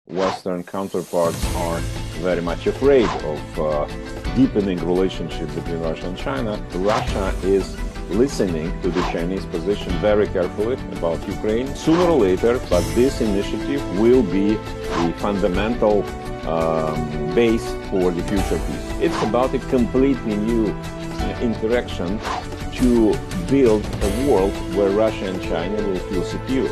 Western counterparts are very much afraid of deepening relationship between Russia and China. Russia is listening to the Chinese position very carefully about Ukraine. Sooner or later, but this initiative will be the fundamental base for the future peace. It's about a completely new interaction to build a world where Russia and China will feel secure.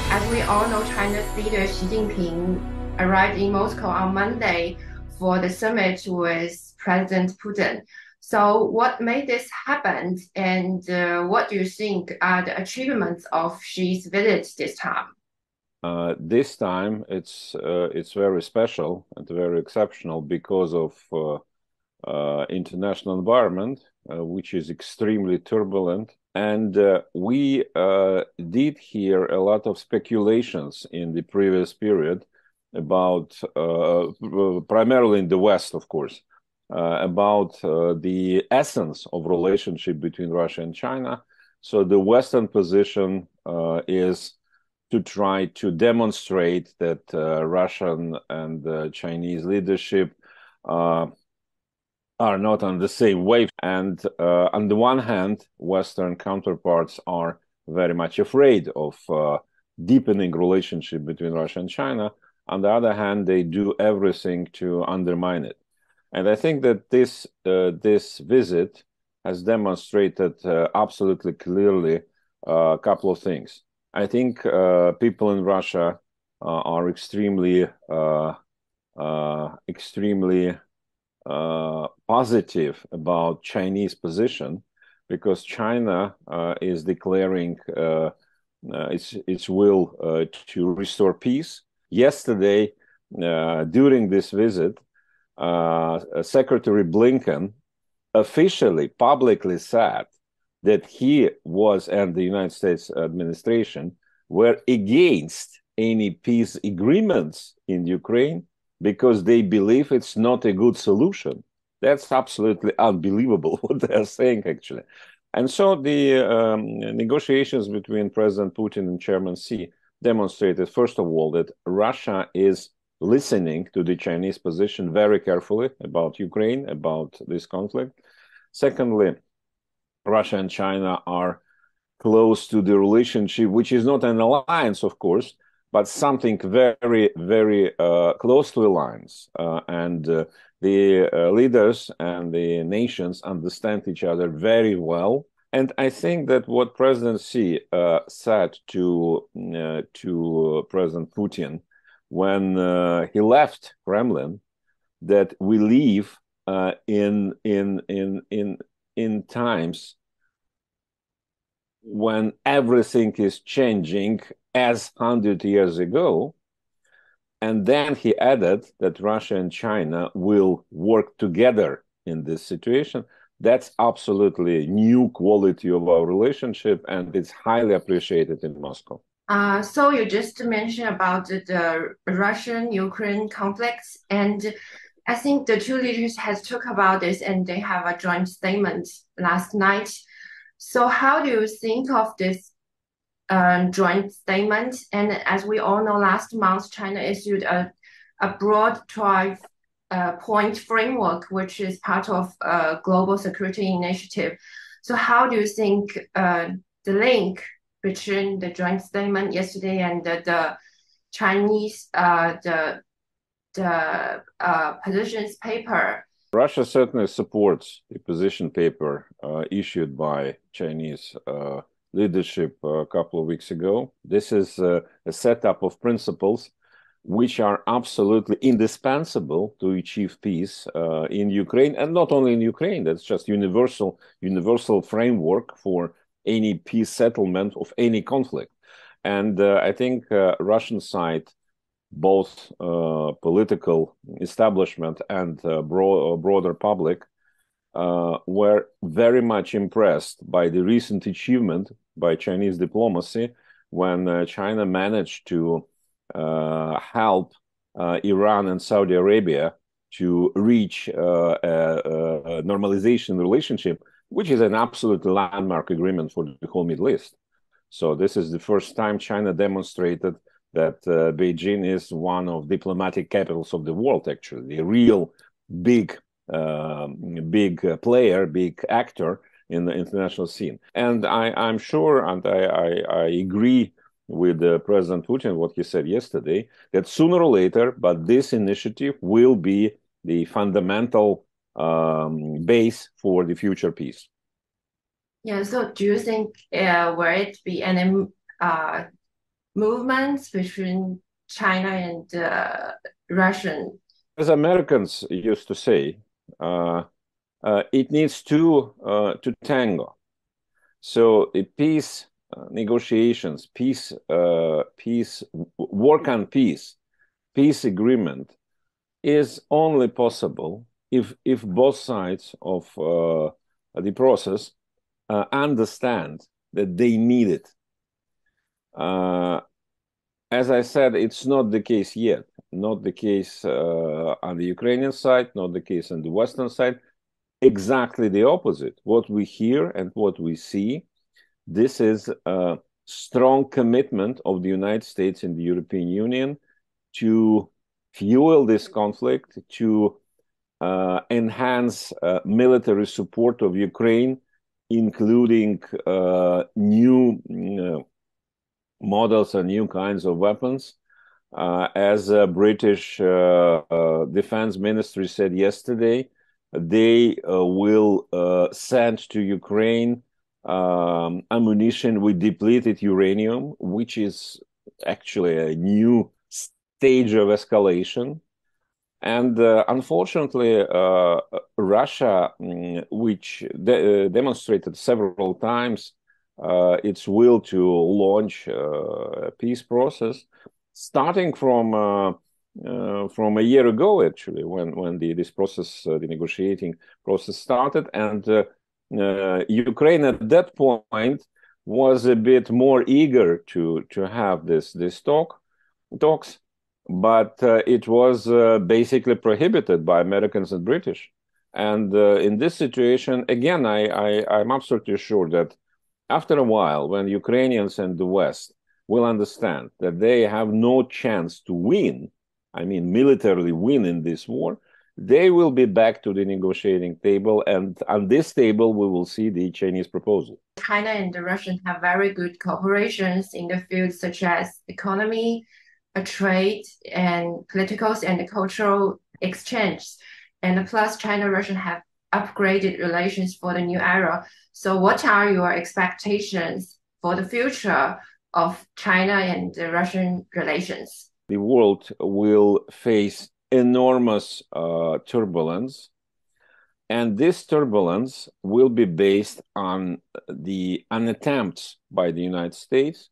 As we all know, China's leader Xi Jinping arrived in Moscow on Monday for the summit with President Putin. So what made this happen, and what do you think are the achievements of Xi's visit this time? This time it's very special and very exceptional because of international environment, which is extremely turbulent. And we did hear a lot of speculations in the previous period about, primarily in the West, of course, about the essence of relationship between Russia and China. So the Western position is to try to demonstrate that Russian and Chinese leadership are not on the same wave. And on the one hand, Western counterparts are very much afraid of deepening relationship between Russia and China. On the other hand, they do everything to undermine it. And I think that this visit has demonstrated absolutely clearly a couple of things. I think people in Russia are extremely positive about Chinese position, because China is declaring its will to restore peace. Yesterday, during this visit, Secretary Blinken officially, publicly said that he was, and the United States administration were against any peace agreements in Ukraine because they believe it's not a good solution. That's absolutely unbelievable what they're saying, actually. And so the negotiations between President Putin and Chairman Xi demonstrated, first of all, that Russia is listening to the Chinese position very carefully about Ukraine, about this conflict. Secondly, Russia and China are close to the relationship, which is not an alliance, of course, but something very, very close to alliance. And the leaders and the nations understand each other very well. And I think that what President Xi said to President Putin when he left Kremlin, that we live in times when everything is changing as 100 years ago. And then he added that Russia and China will work together in this situation. That's absolutely a new quality of our relationship, and it's highly appreciated in Moscow. So you just mentioned about the Russian-Ukraine conflicts, and I think the two leaders has talked about this, and they have a joint statement last night. So how do you think of this joint statement? And as we all know, last month, China issued a broad 12-point framework, which is part of a global security initiative. So how do you think the link between the joint statement yesterday and the Chinese positions paper? Russia certainly supports the position paper issued by Chinese leadership a couple of weeks ago. This is a setup of principles which are absolutely indispensable to achieve peace in Ukraine, and not only in Ukraine. That's just universal framework for any peace settlement of any conflict. And I think Russian side, both political establishment and broader public, were very much impressed by the recent achievement by Chinese diplomacy when China managed to help Iran and Saudi Arabia to reach a normalization relationship which is an absolute landmark agreement for the whole Middle East. So this is the first time China demonstrated that Beijing is one of diplomatic capitals of the world, actually, a real big player, big actor in the international scene. And I'm sure, and I agree with President Putin, what he said yesterday, that sooner or later, but this initiative will be the fundamental base for the future peace. Yeah, so do you think will it be any movements between China and Russia? As Americans used to say, it needs two to tango. So peace negotiations, work on peace agreement is only possible if both sides of the process understand that they need it. As I said, it's not the case yet. Not the case on the Ukrainian side, not the case on the Western side. Exactly the opposite. What we hear and what we see, this is a strong commitment of the United States and the European Union to fuel this conflict, to enhance military support of Ukraine, including new models and new kinds of weapons. As British Defense Ministry said yesterday, they will send to Ukraine ammunition with depleted uranium, which is actually a new stage of escalation. And unfortunately, Russia, which demonstrated several times its will to launch a peace process, starting from a year ago, actually, when this process, the negotiating process started, and Ukraine at that point was a bit more eager to have this talks, but it was basically prohibited by Americans and British. And in this situation, again, I'm absolutely sure that after a while, when Ukrainians and the West will understand that they have no chance to win, I mean militarily win in this war, they will be back to the negotiating table, and on this table we will see the Chinese proposal. China and the Russian have very good cooperations in the fields such as economy, trade, and political and cultural exchange. And plus, China and Russia have upgraded relations for the new era. So what are your expectations for the future of China and the Russian relations? The world will face enormous turbulence, and this turbulence will be based on an attempt by the United States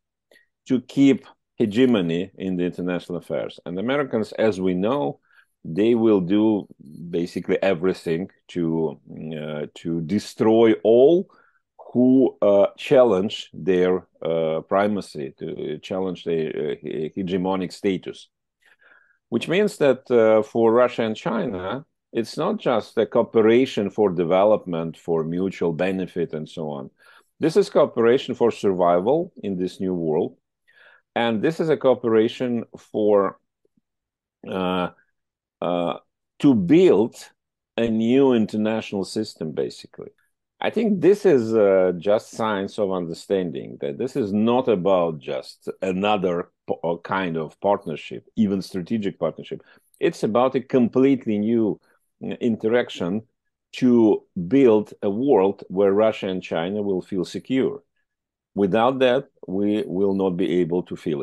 to keep hegemony in the international affairs. And Americans, as we know, they will do basically everything to destroy all who challenge their primacy, to challenge their hegemonic status. Which means that for Russia and China, it's not just a cooperation for development, for mutual benefit, and so on. This is cooperation for survival in this new world. And this is a cooperation for to build a new international system, basically. I think this is just science of understanding, that this is not about just another kind of partnership, even strategic partnership. It's about a completely new interaction to build a world where Russia and China will feel secure. Without that, we will not be able to feel it.